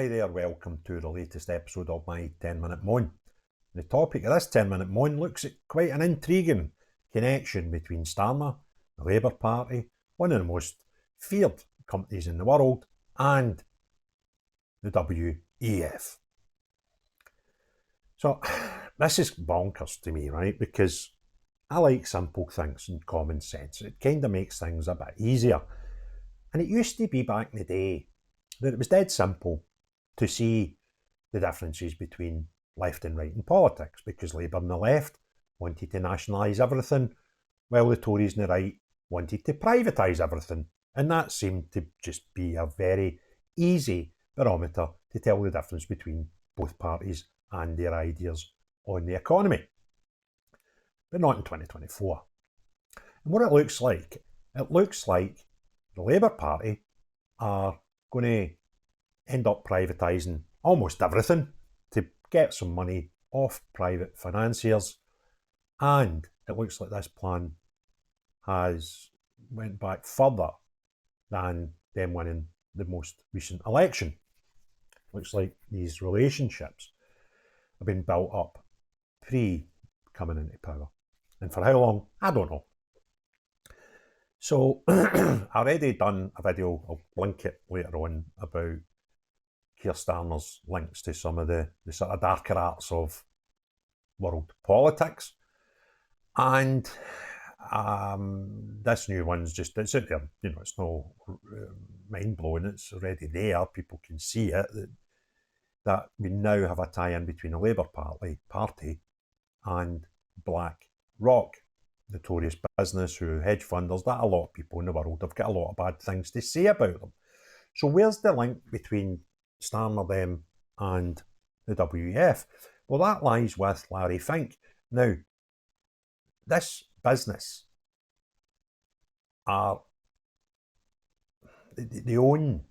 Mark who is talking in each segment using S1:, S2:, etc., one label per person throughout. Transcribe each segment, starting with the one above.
S1: Hi there, welcome to the latest episode of my 10-minute moan. The topic of this 10-minute moan looks at quite an intriguing connection between Starmer, the Labour Party, one of the most feared companies in the world, and the WEF. So this is bonkers to me, right? Because I like simple things and common sense. It kind of makes things a bit easier. And it used to be back in the day that it was dead simple to see the differences between left and right in politics, because Labour and the left wanted to nationalise everything, while the Tories and the right wanted to privatise everything. And that seemed to just be a very easy barometer to tell the difference between both parties and their ideas on the economy. But not in 2024. And what it looks like the Labour Party are going to end up privatising almost everything to get some money off private financiers. And it looks like this plan has went back further than them winning the most recent election. Looks like these relationships have been built up pre-coming into power. And for how long, I don't know. So I already done a video, I'll link it later on, about Keir Starmer's links to some of the sort of darker arts of world politics. And this new one's just, it's out there, it's no mind-blowing, it's already there, people can see it, that we now have a tie-in between the Labour Party and Blackrock, notorious business who hedge funders that a lot of people in the world have got a lot of bad things to say about them. So where's the link between Starmer, them, and the WEF? Well, that lies with Larry Fink. Now, this business they own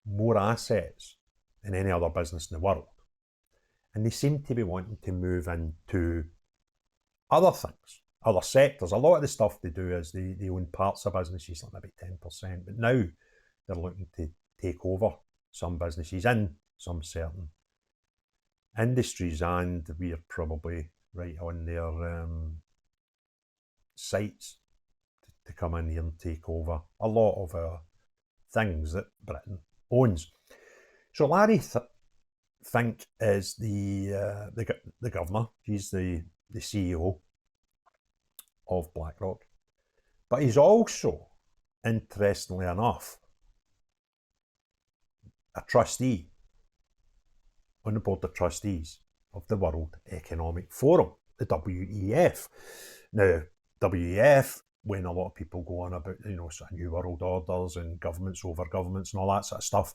S1: more assets than any other business in the world. And they seem to be wanting to move into other things, other sectors. A lot of the stuff they do is they own parts of businesses, like maybe 10%, but now they're looking to take over some businesses in some certain industries, and we're probably right on their sites to come in here and take over a lot of our things that Britain owns. So Larry Fink is the governor. He's the CEO of Blackrock, but he's also, interestingly enough, a trustee on the board of trustees of the World Economic Forum, the WEF. Now, WEF, when a lot of people go on about, sort of new world orders and governments over governments and all that sort of stuff,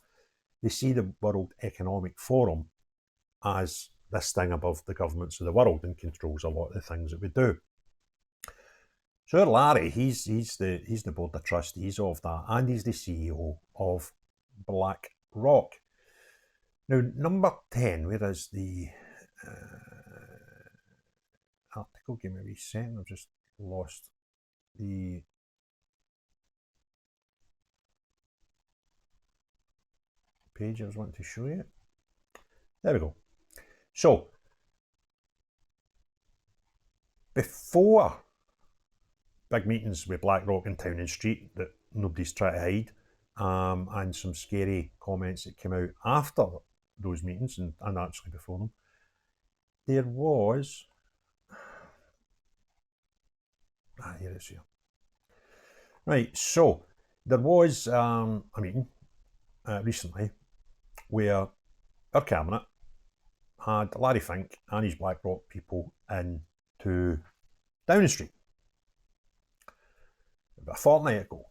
S1: they see the World Economic Forum as this thing above the governments of the world and controls a lot of the things that we do. So Larry, he's the board of trustees of that, and he's the CEO of Blackrock. Now, number 10, where is the article? Give me a wee second, I've just lost the page I was wanting to show you. There we go. So, before big meetings with Blackrock in Town and Street that nobody's trying to hide, and some scary comments that came out after those meetings and actually before them, there was, here it is here. Right, so there was a meeting recently where our cabinet had Larry Fink and his Blackrock people in to Downing Street about a fortnight ago.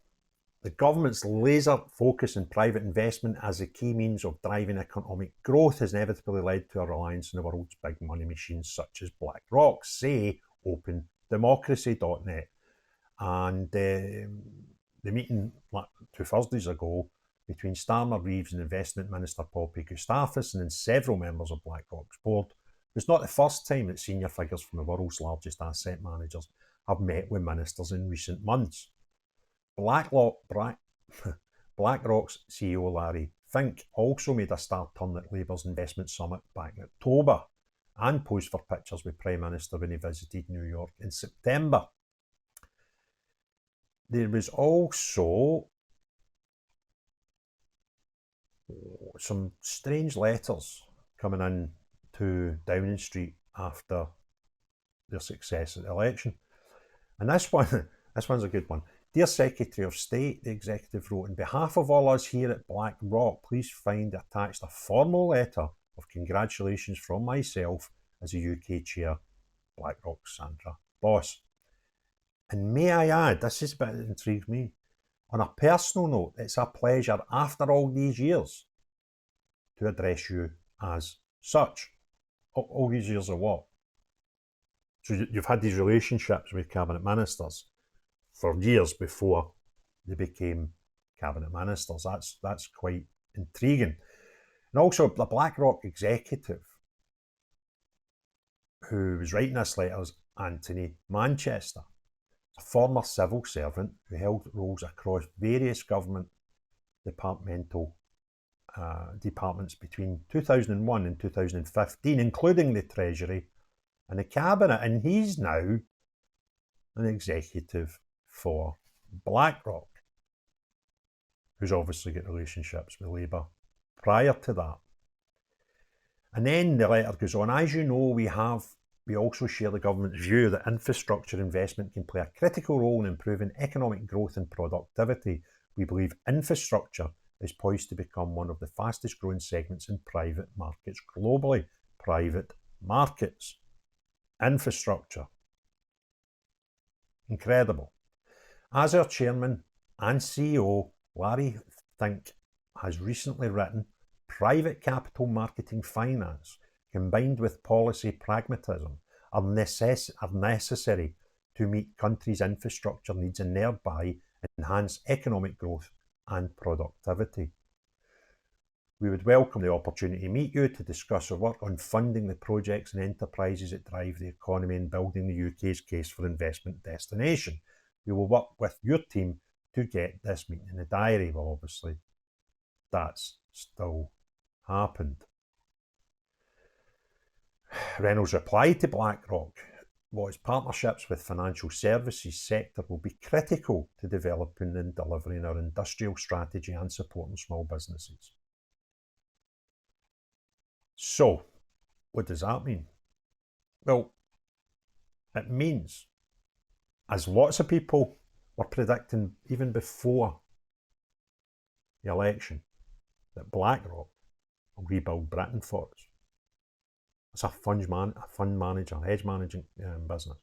S1: The government's laser focus on private investment as a key means of driving economic growth has inevitably led to a reliance on the world's big money machines such as Blackrock, say opendemocracy.net. And the meeting 2 Thursdays ago between Starmer, Reeves and Investment Minister Paul Gustafsson and several members of Blackrock's board was not the first time that senior figures from the world's largest asset managers have met with ministers in recent months. Blackrock's CEO Larry Fink also made a star turn at Labour's investment summit back in October and posed for pictures with Prime Minister when he visited New York in September. There was also some strange letters coming in to Downing Street after their success at the election. And this one's a good one. Dear Secretary of State, the executive wrote, on behalf of all us here at Blackrock, please find attached a formal letter of congratulations from myself as a UK chair, Blackrock's Sandra Boss. And may I add, this is a bit that intrigues me, on a personal note, it's a pleasure after all these years to address you as such. All these years of what? So you've had these relationships with cabinet ministers for years before they became cabinet ministers. That's quite intriguing. And also the Blackrock executive who was writing this letter was Anthony Manchester, a former civil servant who held roles across various government departments between 2001 and 2015, including the Treasury and the Cabinet, and he's now an executive for Blackrock, who's obviously got relationships with Labour prior to that. And then the letter goes on, as you know, we also share the government's view that infrastructure investment can play a critical role in improving economic growth and productivity. We believe infrastructure is poised to become one of the fastest growing segments in private markets globally. Private markets. Infrastructure. Incredible. As our chairman and CEO, Larry Fink, has recently written, private capital marketing finance combined with policy pragmatism are necessary to meet countries' infrastructure needs and thereby enhance economic growth and productivity. We would welcome the opportunity to meet you to discuss our work on funding the projects and enterprises that drive the economy and building the UK's case for investment destination. We will work with your team to get this meeting in the diary. Well, obviously, that's still happened. Reynolds' reply to Blackrock was partnerships with financial services sector will be critical to developing and delivering our industrial strategy and supporting small businesses. So, what does that mean? Well, it means, as lots of people were predicting even before the election, that BlackRock will rebuild Britain for us. It's a fund manager, hedge managing business.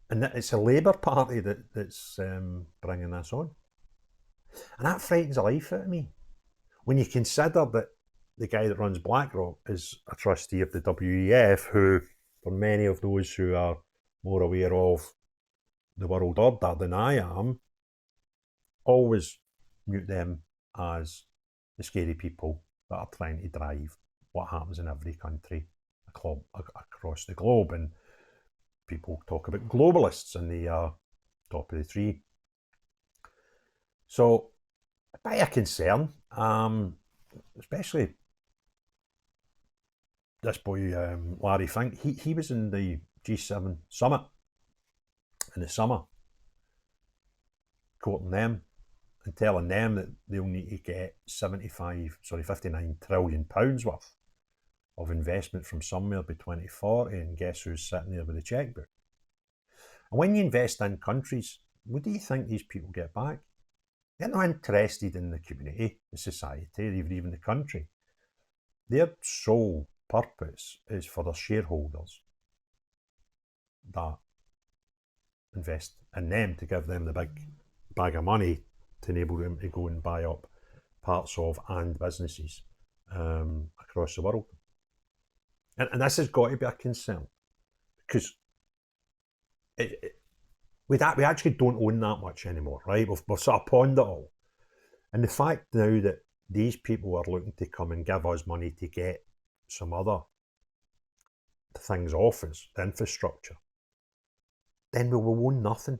S1: And it's a Labour Party that's bringing this on. And that frightens the life out of me. When you consider that the guy that runs BlackRock is a trustee of the WEF, who, for many of those who are more aware of the world order than I am, always mute them as the scary people that are trying to drive what happens in every country across the globe. And people talk about globalists, and they are top of the tree. So, a bit of concern, especially this boy, Larry Fink. He was in the G7 summit in the summer, quoting them and telling them that they'll need to get 59 trillion pounds worth of investment from somewhere by 2040, and guess who's sitting there with a chequebook? And when you invest in countries, what do you think these people get back? They're not interested in the community, the society, or even the country. Their sole purpose is for their shareholders that invest in them to give them the big bag of money to enable them to go and buy up parts of and businesses across the world. And this has got to be a concern, because we actually don't own that much anymore, right? We've sort of pawned it all. And the fact now that these people are looking to come and give us money to get some other things off us, the infrastructure, then we will own nothing.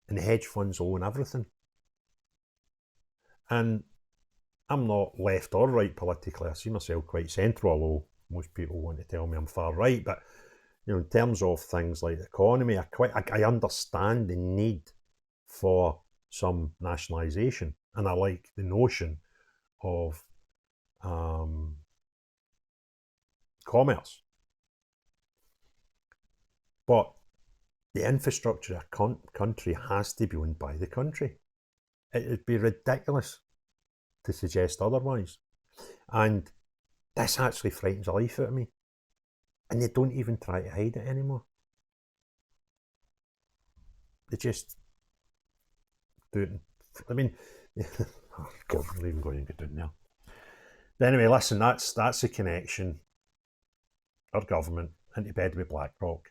S1: and the hedge funds own everything. And I'm not left or right politically. I see myself quite central, although most people want to tell me I'm far right. But in terms of things like the economy, I understand the need for some nationalisation, and I like the notion of commerce. But the infrastructure of a country has to be owned by the country. It would be ridiculous to suggest otherwise. And this actually frightens the life out of me. And they don't even try to hide it anymore. They just do it. I mean, oh God, I'm not even going to get down there. But anyway, listen, that's the connection. Our government into bed with Blackrock,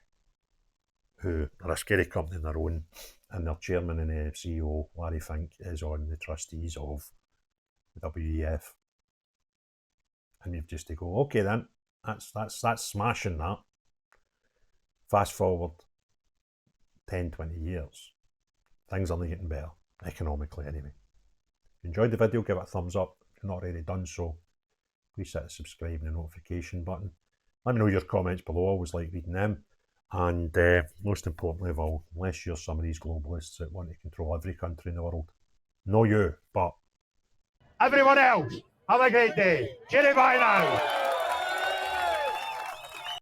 S1: who are a scary company on their own, and their chairman and CEO, Larry Fink, is on the trustees of the WEF. And you've just to go, okay then, that's smashing that. Fast forward 10, 20 years, things are only getting better, economically anyway. If you enjoyed the video, give it a thumbs up. If you've not already done so, please hit the subscribe and the notification button. Let me know your comments below, I always like reading them. And most importantly of all, unless you're some of these globalists that want to control every country in the world, no you, but
S2: everyone else, have a great day. Cheerio, bye now.